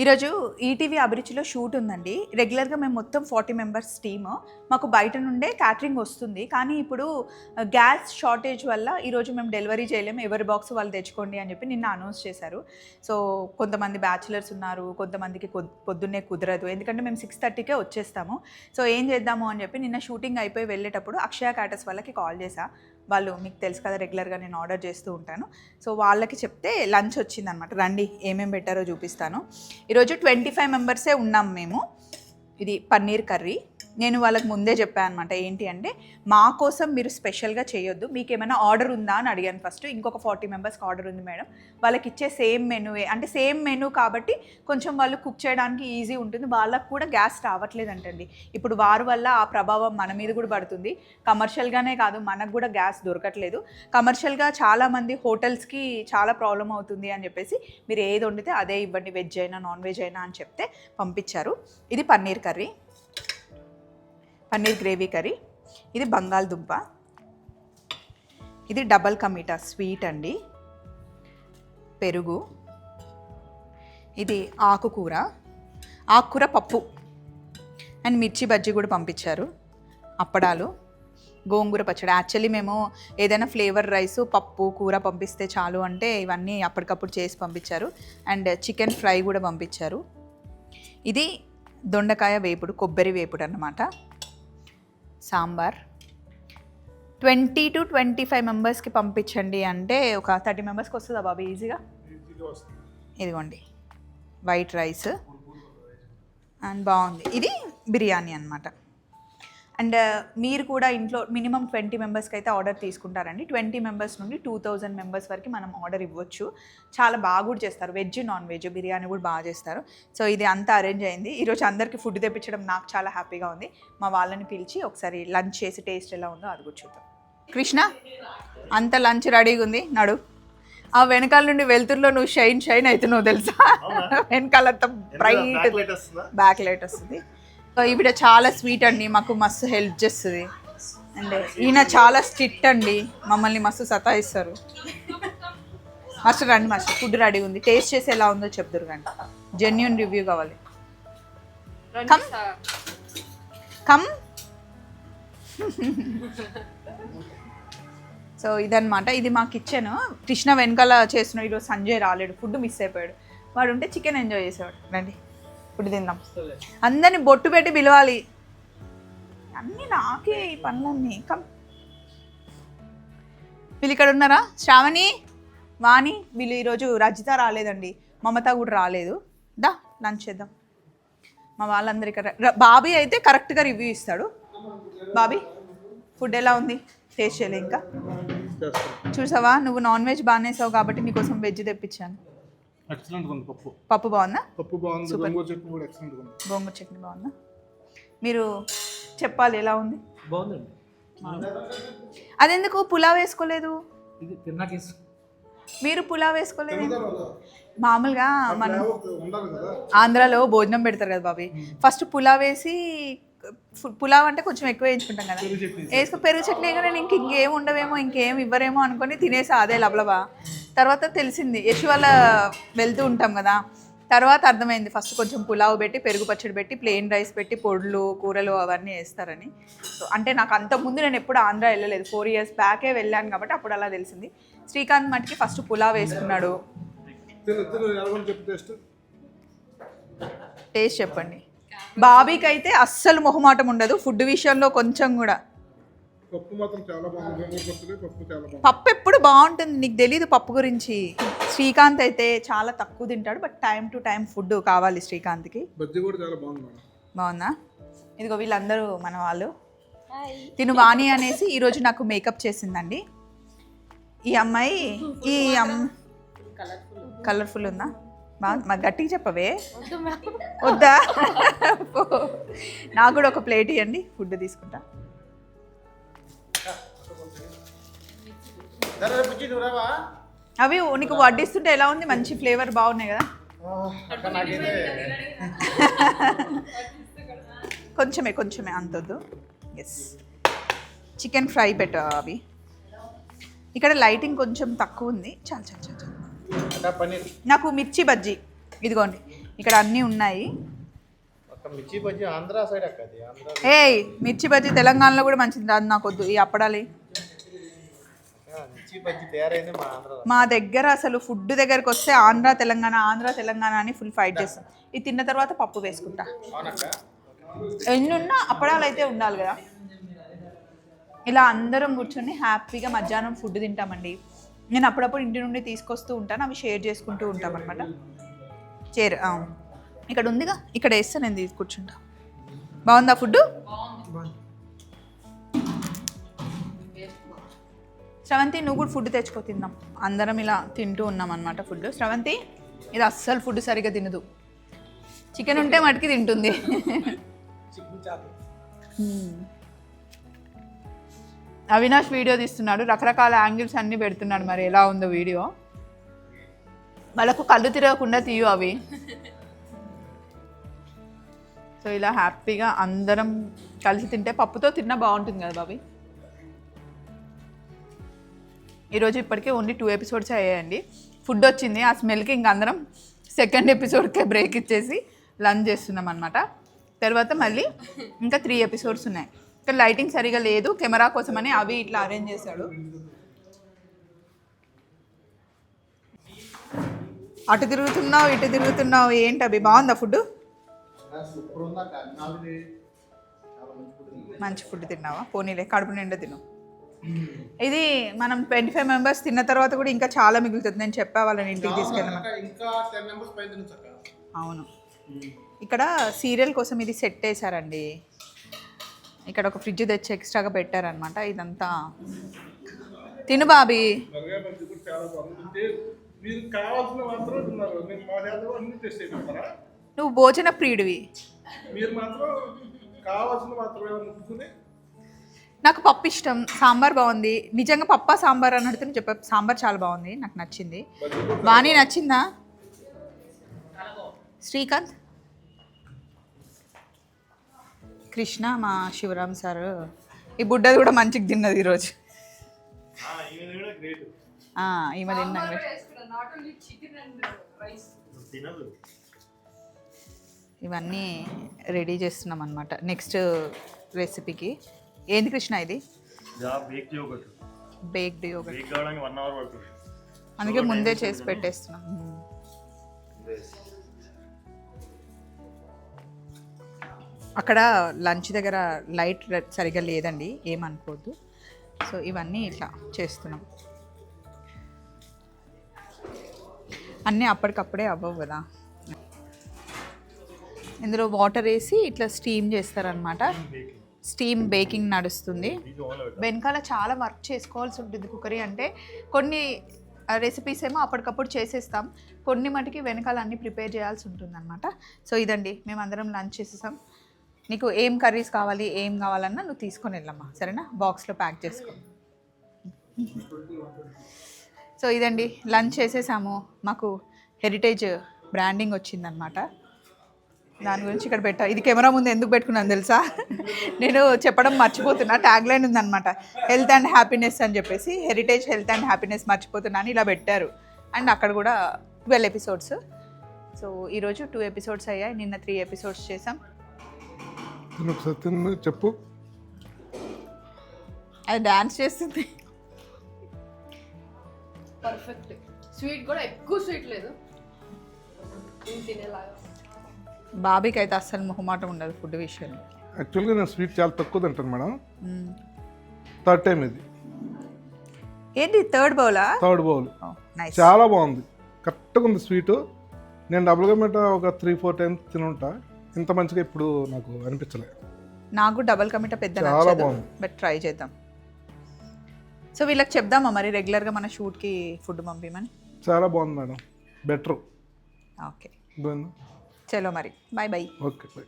ఈరోజు ETV అభిరుచిలో shoot ఉందండి. రెగ్యులర్‌గా మేము మొత్తం 40 మెంబర్స్ టీము. మాకు బయట నుండే క్యాటరింగ్ వస్తుంది. కానీ ఇప్పుడు గ్యాస్ షార్టేజ్ వల్ల ఈరోజు మేము డెలివరీ చేయలేము. ఎవరి బాక్స్ వాళ్ళు తెచ్చుకోండి అని చెప్పి నిన్న అనౌన్స్ చేశారు. సో, కొంతమంది బ్యాచిలర్స్ ఉన్నారు. కొంతమందికి పొద్దున్నే కుదరదు. ఎందుకంటే మేము 6:30కే వచ్చేస్తాము. సో, ఏం చేద్దాము అని చెప్పి నిన్న షూటింగ్ అయిపోయి వెళ్ళేటప్పుడు అక్షయ క్యాటర్స్ వాళ్ళకి కాల్ చేశా. వాళ్ళు మీకు తెలుసు కదా, రెగ్యులర్‌గా నేను ఆర్డర్ చేస్తూ ఉంటాను. సో, వాళ్ళకి చెప్తే లంచ్ వచ్చిందనమాట. రండి ఏమేమి పెట్టారో చూపిస్తాను. ఈరోజు 25 మెంబర్సే ఉన్నాం మేము. ఇది పన్నీర్ కర్రీ. నేను వాళ్ళకి ముందే చెప్పాను అనమాట. ఏంటి అంటే, మా కోసం మీరు స్పెషల్గా చేయొద్దు, మీకు ఏమైనా ఆర్డర్ ఉందా అని అడిగాను ఫస్ట్. ఇంకొక 40 మెంబర్స్కి ఆర్డర్ ఉంది మేడం, వాళ్ళకి ఇచ్చే సేమ్ మెనూవే, అంటే సేమ్ మెనూ కాబట్టి కొంచెం వాళ్ళు కుక్ చేయడానికి ఈజీ ఉంటుంది. వాళ్ళకు కూడా గ్యాస్ రావట్లేదంటండి. ఇప్పుడు వారి వల్ల ఆ ప్రభావం మన మీద కూడా పడుతుంది. కమర్షియల్గానే కాదు, మనకు కూడా గ్యాస్ దొరకట్లేదు. కమర్షియల్గా చాలామంది హోటల్స్కి చాలా ప్రాబ్లం అవుతుంది అని చెప్పేసి మీరు ఏది వండితే అదే ఇవ్వండి, వెజ్ అయినా నాన్ వెజ్ అయినా అని చెప్తే పంపించారు. ఇది paneer curry, paneer gravy curry. ఇది బంగాళదుంప. ఇది డబల్ కమీటా స్వీట్ అండి. పెరుగు. ఇది ఆకుకూర పప్పు అండ్ మిర్చి బజ్జీ కూడా పంపించారు. అప్పడాలు, గోంగూర పచ్చడి. యాక్చువల్లీ మేము ఏదైనా ఫ్లేవర్ రైస్, పప్పు, కూర పంపిస్తే చాలు అంటే ఇవన్నీ అప్పటికప్పుడు చేసి పంపించారు. అండ్ చికెన్ ఫ్రై కూడా పంపించారు. ఇది దొండకాయ వేపుడు, కొబ్బరి వేపుడు అన్నమాట. సాంబార్. 20 to 25 మెంబర్స్కి పంపించండి అంటే ఒక 30 మెంబర్స్కి వస్తుందా బాబు ఈజీగా? ఇదిగోండి వైట్ రైస్ అండ్ బాగుంది. ఇది బిర్యానీ అనమాట. అండ్ మీరు కూడా ఇంట్లో మినిమం 20 మెంబర్స్కి అయితే ఆర్డర్ తీసుకుంటారండి. 20 మెంబర్స్ నుండి 2000 మెంబర్స్ వరకు మనం ఆర్డర్ ఇవ్వచ్చు. చాలా బాగా కూడా చేస్తారు, వెజ్ నాన్ వెజ్ బిర్యానీ కూడా బాగా చేస్తారు. సో, ఇది అంతా అరేంజ్ అయింది. ఈరోజు అందరికీ ఫుడ్ తెప్పించడం నాకు చాలా హ్యాపీగా ఉంది. మా వాళ్ళని పిలిచి ఒకసారి లంచ్ చేసి టేస్ట్ ఎలా ఉందో అది కూడా చూద్దాం. కృష్ణ, అంత లంచ్ రెడీగా ఉంది, నడు. ఆ వెనకాల నుండి వెళ్తుర్లో నువ్వు షైన్ అవుతున్నావు తెలుసా. వెనకాలంతా బ్రైట్ బ్యాక్ లైట్ వస్తుంది. ఈవిడ చాలా స్వీట్ అండి, మాకు మస్తు హెల్ప్ చేస్తుంది. అండ్ ఈయన చాలా స్ట్రిక్ట్ అండి, మమ్మల్ని మస్తు సతాయిస్తారు. మాస్టర్ రండి మాస్టర్, ఫుడ్ రెడీ ఉంది, టేస్ట్ చేసి ఎలా ఉందో చెప్దురు కానీ. జెన్యూన్ రివ్యూ కావాలి. Come come. సో ఇదన్నమాట, ఇది మా కిచెన్. కృష్ణ వెనకాల చేస్తున్నాడు. ఈరోజు సంజయ్ రాలేడు, ఫుడ్ మిస్ అయిపోయాడు. వాడు ఉంటే చికెన్ ఎంజాయ్ చేసేవాడు. రండి ఫుడ్ తిందాం. అందరినీ బొట్టు పెట్టి పిలవాలి. అన్నీ నాకే ఈ పనులన్నీ. కమ్. వీళ్ళు ఇక్కడ ఉన్నారా? శ్రావణి, వాణి, వీళ్ళు ఈరోజు రజిత రాలేదండి, మమత కూడా రాలేదు. దా లంచ్ చేద్దాం. మా వాళ్ళందరూ ఇక్కడ. బాబీ అయితే కరెక్ట్గా రివ్యూ ఇస్తాడు. బాబీ, ఫుడ్ ఎలా ఉంది? టేస్ట్ చేయలే ఇంకా. చూసావా, నువ్వు నాన్ వెజ్ బాగానేసావు కాబట్టి నీకోసం వెజ్ తెప్పించాను. పప్పు బాగుందా? పప్పు బాగుంది. గోంగూర చట్నీ బాగుందా? మీరు చెప్పాలి ఎలా ఉంది. బాగుందండి. అదెందుకు పులావ్ వేసుకోలేదు? మీరు పులావ్ వేసుకోలేదు? మామూలుగా మనం ఆంధ్రాలో భోజనం పెడతారు కదా బాబీ, ఫస్ట్ పులావ్ వేసి, పులావ్ అంటే కొంచెం ఎక్కువ వేయించుకుంటాం కదా, వేసుకో పెరుగు చట్నీ. నేను ఇంకేం ఉండవేమో, ఇంకేం ఇవ్వరేమో అనుకొని తినేసా అదే లబలబా. తర్వాత తెలిసింది, యశు వాళ్ళ వెళ్తూ ఉంటాం కదా, తర్వాత అర్థమైంది ఫస్ట్ కొంచెం పులావ్ పెట్టి, పెరుగు పచ్చడి పెట్టి, ప్లెయిన్ రైస్ పెట్టి, పొడులు కూరలు అవన్నీ వేస్తారని. సో అంటే నాకు అంతకుముందు నేను ఎప్పుడు ఆంధ్ర వెళ్ళలేదు, 4 years బ్యాకే వెళ్ళాను కాబట్టి అప్పుడు అలా తెలిసింది. శ్రీకాంత్ మట్టికి ఫస్ట్ పులావ్ వేసుకున్నాడు. టేస్ట్ చెప్పండి. బాబీకి అయితే అస్సలు మొహమాటం ఉండదు ఫుడ్ విషయంలో కొంచెం కూడా. పప్పు ఎప్పుడు బాగుంటుంది, నీకు తెలీదు పప్పు గురించి. శ్రీకాంత్ అయితే చాలా తక్కువ తింటాడు, but time to time food కావాలి శ్రీకాంత్కి. బాగుందా? ఇదిగో వీళ్ళందరూ మన వాళ్ళు. తిను వాణి అనేసి ఈరోజు నాకు మేకప్ చేసిందండి. ఈ అమ్మాయి కలర్ఫుల్ ఉందా? మా గట్టిగా చెప్పవే. వద్దా? నాకు కూడా ఒక ప్లేట్ ఇవ్వండి, ఫుడ్ తీసుకుంటా. అవి నీకు వడ్డిస్తుంటే ఎలా ఉంది? మంచి ఫ్లేవర్ బాగున్నాయి కదా. కొంచెమే అంతొద్దు. ఎస్, చికెన్ ఫ్రై పెట్టు. అవి ఇక్కడ లైటింగ్ కొంచెం తక్కువ ఉంది. చాలు. నాకు మిర్చి బజ్జీ ఇదిగోండి, ఇక్కడ అన్నీ ఉన్నాయి. మిర్చి బజ్జీ ఆంధ్ర సైడ్ అక్కది. ఏయ్ మిర్చి బజ్జీ తెలంగాణలో కూడా మంచిది రాదు, నాకు వద్దు ఈ అప్పడాలి. మిర్చి బజ్జీ తయారైంది మా ఆంధ్ర. మా దగ్గర అసలు ఫుడ్ దగ్గరకు వస్తే ఆంధ్ర తెలంగాణ అని ఫుల్ ఫైట్ చేస్తాం. ఇది తిన్న తర్వాత పప్పు వేసుకుంటా. ఎన్ని ఉన్నా అప్పడాలు అయితే ఉండాలి కదా. ఇలా అందరం కూర్చొని హ్యాపీగా మధ్యాహ్నం ఫుడ్ తింటామండి. నేను అప్పుడప్పుడు ఇంటి నుండి తీసుకొస్తూ ఉంటాను, అవి షేర్ చేసుకుంటూ ఉంటాం అనమాట. చైర్ ఇక్కడ ఉందిగా, ఇక్కడ వేస్తే నేను తీసి కూర్చుంటా. బాగుందా ఫుడ్? శ్రవంతి నువ్వు కూడా ఫుడ్ తెచ్చుకో తిందాం. అందరం ఇలా తింటూ ఉన్నాం అనమాట ఫుడ్. శ్రవంతి ఇది అస్సలు ఫుడ్ సరిగ్గా తినదు, చికెన్ ఉంటే మటుకి తింటుంది. అవినాష్ వీడియో తీస్తున్నాడు, రకరకాల యాంగిల్స్ అన్నీ పెడుతున్నాడు. మరి ఎలా ఉందో వీడియో, వాళ్ళకు కళ్ళు తిరగకుండా తీయు అవి. సో ఇలా హ్యాపీగా అందరం కలిసి తింటే పప్పుతో తిన్నా బాగుంటుంది కదా బాబీ. ఈరోజు ఇప్పటికే ఓన్లీ 2 ఎపిసోడ్స్ అయ్యాయండి. ఫుడ్ వచ్చింది, ఆ స్మెల్కి ఇంక అందరం సెకండ్ ఎపిసోడ్కే బ్రేక్ ఇచ్చేసి లంచ్ చేస్తున్నాం అనమాట. తర్వాత మళ్ళీ ఇంకా 3 ఎపిసోడ్స్ ఉన్నాయి. ఇక్కడ లైటింగ్ సరిగా లేదు, కెమెరా కోసమని అవి ఇట్లా అరేంజ్ చేశాడు. అటు తిరుగుతున్నావు ఇటు తిరుగుతున్నావు, ఏంటి అవి? బాగుందా ఫుడ్? మంచి ఫుడ్ తిన్నావా? పోనీలే, కడుపు నిండా తిను. ఇది మనం 25 మెంబర్స్ తిన్న తర్వాత కూడా ఇంకా చాలా మిగులుతుంది. నేను చెప్పా వాళ్ళని ఇంటికి తీసుకెళ్ళాను. అవును, ఇక్కడ సీరియల్ కోసం ఇది సెట్ వేసారండి. ఇక్కడ ఒక ఫ్రిడ్జ్ తెచ్చి ఎక్స్ట్రాగా పెట్టారనమాట. ఇదంతా తిను బాబీ. నువ్వు భోజన ప్రియుడివి. నాకు పప్పు ఇష్టం, సాంబార్ బాగుంది. నిజంగా పప్పా సాంబార్ అని అడిగితే చెప్పా, సాంబార్ చాలా బాగుంది, నాకు నచ్చింది. బాగా నచ్చిందా శ్రీకాంత్? కృష్ణ మా శివరామ్ సార్, ఈ బుడ్డది కూడా మంచిగా తిన్నది ఈరోజు. ఈమె తిన్నా. ఇవన్నీ రెడీ చేస్తున్నాం అనమాట నెక్స్ట్ రెసిపీకి. ఏంది కృష్ణ ఇది? Baked yoghurt. అందుకే ముందే చేసి పెట్టేస్తున్నాం. అక్కడ లంచ్ దగ్గర లైట్ సరిగా లేదండి, ఏమనుకోవద్దు. సో ఇవన్నీ ఇట్లా చేస్తున్నాం. అన్నీ అప్పటికప్పుడే అవ్వవు కదా. ఇందులో వాటర్ వేసి ఇట్లా స్టీమ్ చేస్తారనమాట. స్టీమ్ బేకింగ్ నడుస్తుంది. వెనకాల చాలా వర్క్ చేసుకోవాల్సి ఉంటుంది కుకరీ అంటే. కొన్ని రెసిపీస్ ఏమో అప్పటికప్పుడు చేసేస్తాం, కొన్ని మటుకి వెనకాల అన్నీ ప్రిపేర్ చేయాల్సి ఉంటుంది అనమాట. సో ఇదండి, మేమందరం లంచ్ చేసేసాం. నీకు ఏం కర్రీస్ కావాలి, ఏం కావాలన్నా నువ్వు తీసుకొని వెళ్ళమ్మా, సరేనా? బాక్స్లో ప్యాక్ చేసుకో. సో ఇదండి, లంచ్ చేసేసాము. మాకు హెరిటేజ్ బ్రాండింగ్ వచ్చిందనమాట, దాని గురించి ఇక్కడ పెట్టా. ఇది కెమెరా ముందు ఎందుకు పెట్టుకున్నాను తెలుసా? నేను చెప్పడం మర్చిపోతున్నా. ట్యాగ్ లైన్ ఉందన్నమాట, హెల్త్ అండ్ హ్యాపీనెస్ అని చెప్పేసి. హెరిటేజ్ హెల్త్ అండ్ హ్యాపీనెస్ మర్చిపోతున్నాను, ఇలా పెట్టారు. అండ్ అక్కడ కూడా 12 ఎపిసోడ్స్. సో ఈరోజు 2 ఎపిసోడ్స్ అయ్యాయి, నిన్న 3 ఎపిసోడ్స్ చేసాం. చెప్పు. అది డాన్స్ చేస్తుంది. పర్ఫెక్ట్. స్వీట్ కూడా ఎక్కువ స్వీట్ లేదు, తినేలాగా. బాబీకి అయితే అస్సలు మొహమాటం ఉండదు ఫుడ్ విషయంలో. యాక్చువల్గా నేను స్వీట్ చాలా తక్కువ తింటాను మేడం. 3rd టైం ఇది. ఏంటి థర్డ్ బౌలా? 3rd bowl. చాలా బాగుంది, కరెక్ట్గా ఉంది స్వీటు. నేను డబుల్గా మిఠ ఒక 3-4 టైమ్స్ తినుంటా, ఇంత మంచిగా ఇప్పుడు నాకు అనిపించలే. నాకు డబల్ కమిటా పెద్ద చాలా బాగుంది, బట్ ట్రై చేద్దాం. సో వీళ్ళకి చెప్దామా మరి రెగ్యులర్గా మన షూట్కి ఫుడ్ పంపిమని? చాలా బాగుంది మేడం, బెటర్. ఓకే బాగుంది. చలో మరి, బాయ్ బాయ్. Okay bye.